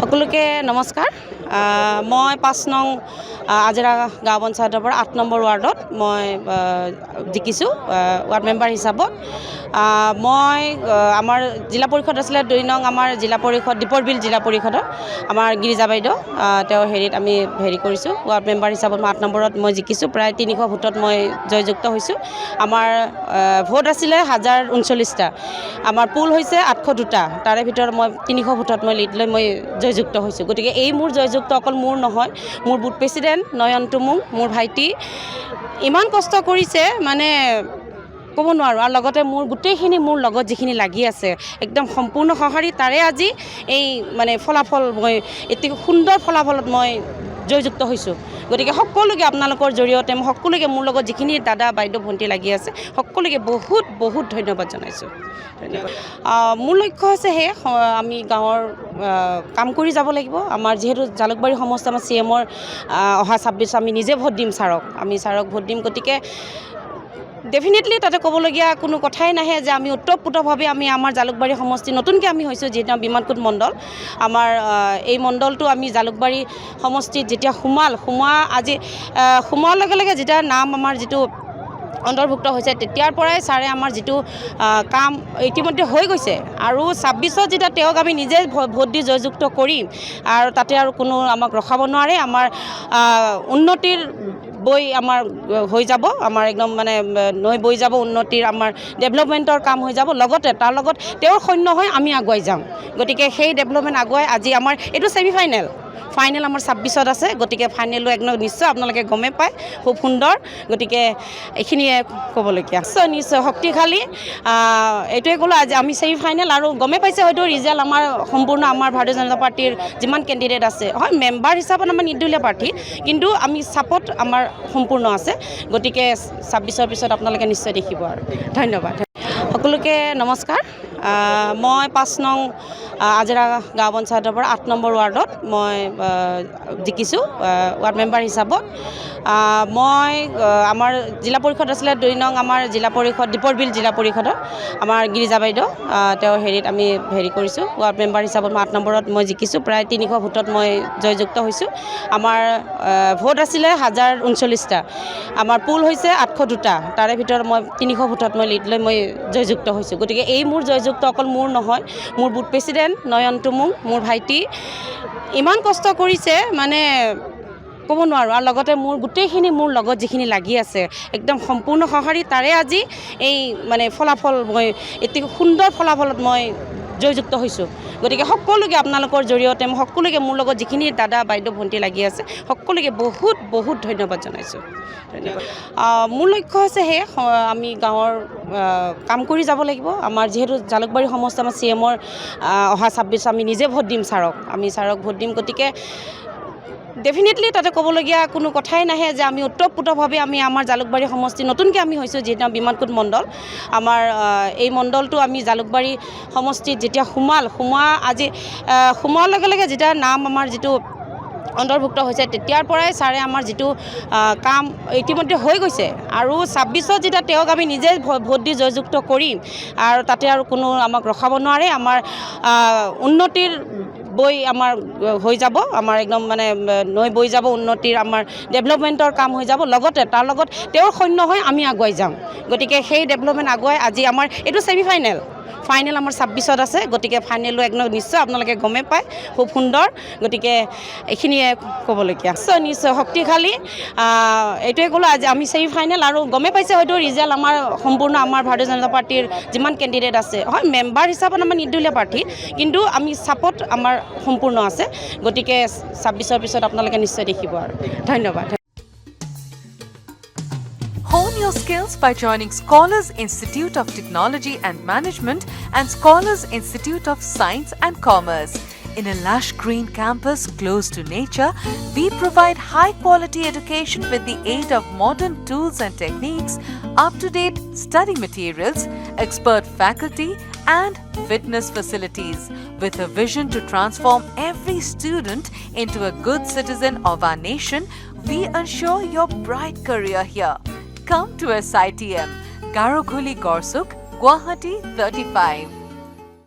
সকলোকে নমস্কাৰ। মই 5 নং আজিৰা গাঁও পঞ্চায়তৰ পৰা 8 নম্বৰ ৱাৰ্ডত মই জিকিছোঁ ৱাৰ্ড মেম্বাৰ হিচাপত। মই আমাৰ জিলা পৰিষদ আছিলে 2 নং আমাৰ জিলা পৰিষদ দীপৰ বিল জিলা পৰিষদৰ আমাৰ গিৰিজা বাইদেউ তেওঁ আমি কৰিছোঁ ৱাৰ্ড মেম্বাৰ হিচাপত। মই 8 নম্বৰত মই জিকিছোঁ, প্ৰায় 300 ভোটত মই জয়যুক্ত হৈছোঁ। আমাৰ ভোট আছিলে 1039টা, আমাৰ পুল হৈছে 802টা, তাৰে ভিতৰত মই 300 ভোটত মই লিড লৈ মই জয়যুক্ত হৈছোঁ। গতিকে এই মোৰ জয়যুক্ত অকল মোৰ নহয়, মোৰ বুথ প্ৰেচিডেণ্ট নয়ন টুমুং, মোৰ ভাইটি ইমান কষ্ট কৰিছে মানে ক'ব নোৱাৰোঁ। আৰু লগতে মোৰ গোটেইখিনি মোৰ লগত যিখিনি লাগি আছে একদম সম্পূৰ্ণ সঁহাৰি, তাৰে আজি এই মানে ফলাফল মই এটি সুন্দৰ ফলাফলত মই জয়যুক্ত হৈছোঁ। গতিকে সকলোকে আপোনালোকৰ জৰিয়তে মই সকলোকে মোৰ লগত যিখিনি দাদা বাইদেউ ভণ্টি লাগি আছে সকলোকে বহুত বহুত ধন্যবাদ জনাইছোঁ। মোৰ লক্ষ্য হৈছে আমি গাঁৱৰ কাম কৰি যাব লাগিব। আমাৰ যিহেতু জালুকবাৰী সমষ্টি আমাৰ CM-ৰ অহা 26 আমি নিজে ভোট দিম ছাৰক, আমি ছাৰক ভোট দিম। গতিকে ডেফিনেটলি তাতে ক'বলগীয়া কোনো কথাই নাহে যে আমি ওতঃপ্ৰোতভাৱে আমি আমাৰ জালুকবাৰী সমষ্টি নতুনকৈ আমি হৈছোঁ, যিহেতু বিমানকুট মণ্ডল আমাৰ এই মণ্ডলটো আমি জালুকবাৰী সমষ্টিত যেতিয়া সোমোৱাৰ লগে লগে যেতিয়া নাম আমাৰ যিটো অন্তৰ্ভুক্ত হৈছে তেতিয়াৰ পৰাই ছাৰে আমাৰ যিটো কাম ইতিমধ্যে হৈ গৈছে, আৰু 26ত যেতিয়া তেওঁক আমি নিজে ভোট দি জয়যুক্ত কৰিম আৰু তাতে আৰু কোনো আমাক ৰখাব নোৱাৰে। আমাৰ উন্নতিৰ বৈ আমাৰ হৈ যাব, আমাৰ একদম মানে নৈ বৈ যাব, উন্নতিৰ আমাৰ ডেভেলপমেণ্টৰ কাম হৈ যাব। লগতে তাৰ লগত তেওঁৰ সৈন্য হৈ আমি আগুৱাই যাম। গতিকে সেই ডেভেলপমেণ্ট আগুৱাই আজি আমাৰ এইটো ছেমিফাইনেল, ফাইনেল আমাৰ 26ত আছে। গতিকে ফাইনেলো একদম নিশ্চয় আপোনালোকে গমেই পায়, খুব সুন্দৰ। গতিকে এইখিনিয়ে ক'বলগীয়া। নিশ্চয় শক্তিশালী, এইটোৱে ক'লোঁ আজি আমি ছেমিফাইনেল, আৰু গমেই পাইছে হয়তো ৰিজাল্ট আমাৰ সম্পূৰ্ণ আমাৰ ভাৰতীয় জনতা পাৰ্টীৰ যিমান কেণ্ডিডেট আছে, হয় মেম্বাৰ হিচাপত আমাৰ নিৰ্দলীয় প্ৰাৰ্থী, কিন্তু আমি ছাপোৰ্ট আমাৰ সম্পূৰ্ণ আছে। গতিকে 26ৰ পিছত আপোনালোকে নিশ্চয় দেখিব। আৰু ধন্যবাদ। সকলোকে নমস্কাৰ। মই 5 নং আজিৰা গাঁও পঞ্চায়তৰ পৰা 8 নম্বৰ ৱাৰ্ডত মই জিকিছোঁ ৱাৰ্ড মেম্বাৰ হিচাপত। মই আমাৰ জিলা পৰিষদ আছিলে 2 নং আমাৰ জিলা পৰিষদ দীপৰ বিল জিলা পৰিষদৰ আমাৰ গিৰিজা বাইদেউ তেওঁ আমি কৰিছোঁ ৱাৰ্ড মেম্বাৰ হিচাপত। মই 8 নম্বৰত মই জিকিছোঁ, প্ৰায় 300 ভোটত মই জয়যুক্ত হৈছোঁ। আমাৰ ভোট আছিলে 1039টা, আমাৰ পুল হৈছে 802টা, তাৰে ভিতৰত মই 300 ভোটত মই লিড লৈ মই জয়যুক্ত হৈছোঁ। গতিকে এই মোৰ জয়যুক্ত অকল মোৰ নহয়, মোৰ বুথ প্ৰেচিডেণ্ট নয়ন টুমুং, মোৰ ভাইটি ইমান কষ্ট কৰিছে মানে ক'ব নোৱাৰোঁ। আৰু লগতে মোৰ গোটেইখিনি মোৰ লগত যিখিনি লাগি আছে একদম সম্পূৰ্ণ সঁহাৰি, তাৰে আজি এই মানে ফলাফল মই এটি সুন্দৰ ফলাফলত মই জয়যুক্ত হৈছোঁ। গতিকে সকলোকে আপোনালোকৰ জৰিয়তে মই সকলোকে মোৰ লগত যিখিনি দাদা বাইদেউ ভণ্টি লাগি আছে সকলোকে বহুত বহুত ধন্যবাদ জনাইছোঁ। মোৰ লক্ষ্য হৈছে আমি গাঁৱৰ কাম কৰি যাব লাগিব। আমাৰ যিহেতু জালুকবাৰী সমষ্টি আমাৰ CM-ৰ অহা 26 আমি নিজে ভোট দিম ছাৰক, আমি ছাৰক ভোট দিম। গতিকে ডেফিনেটলি তাতে ক'বলগীয়া কোনো কথাই নাহে যে আমি ওতঃপ্ৰোতভাৱে আমি আমাৰ জালুকবাৰী সমষ্টি নতুনকৈ আমি হৈছোঁ, যিহেতু বিমানকুট মণ্ডল আমাৰ এই মণ্ডলটো আমি জালুকবাৰী সমষ্টিত যেতিয়া সোমোৱাৰ লগে লগে যেতিয়া নাম আমাৰ যিটো অন্তৰ্ভুক্ত হৈছে তেতিয়াৰ পৰাই ছাৰে আমাৰ যিটো কাম ইতিমধ্যে হৈ গৈছে, আৰু 26ত যেতিয়া তেওঁক আমি নিজে ভোট দি জয়যুক্ত কৰিম আৰু তাতে আৰু কোনো আমাক ৰখাব নোৱাৰে। আমাৰ উন্নতিৰ বৈ আমাৰ হৈ যাব, আমাৰ একদম মানে নৈ বৈ যাব, উন্নতিৰ আমাৰ ডেভেলপমেণ্টৰ কাম হৈ যাব। লগতে তাৰ লগত তেওঁৰ সৈন্য হৈ আমি আগুৱাই যাম। গতিকে সেই ডেভেলপমেণ্ট আগুৱাই আজি আমাৰ এইটো ছেমিফাইনেল, ফাইনেল আমাৰ 26ত আছে। গতিকে ফাইনেলো একদম নিশ্চয় আপোনালোকে গমেই পায়, খুব সুন্দৰ। গতিকে এইখিনিয়ে ক'বলগীয়া। নিশ্চয় শক্তিশালী, এইটোৱে ক'লোঁ আজি আমি ছেমিফাইনেল, আৰু গমেই পাইছে হয়তো ৰিজাল্ট আমাৰ সম্পূৰ্ণ আমাৰ ভাৰতীয় জনতা পাৰ্টীৰ যিমান কেণ্ডিডেট আছে, হয় মেম্বাৰ হিচাপত আমাৰ নিৰ্দলীয় প্ৰাৰ্থী, কিন্তু আমি ছাপোৰ্ট আমাৰ সম্পূৰ্ণ আছে। গতিকে 26ৰ পিছত আপোনালোকে নিশ্চয় দেখিব। আৰু ধন্যবাদ। Hone your skills by joining Scholars Institute of Technology and Management and Scholars Institute of Science and Commerce. In a lush green campus close to nature, we provide high-quality education with the aid of modern tools and techniques, up-to-date study materials, expert faculty, and fitness facilities. With a vision to transform every student into a good citizen of our nation, we ensure your bright career here. Come to SITM, Garokhuli Gorsuk, Guwahati 35.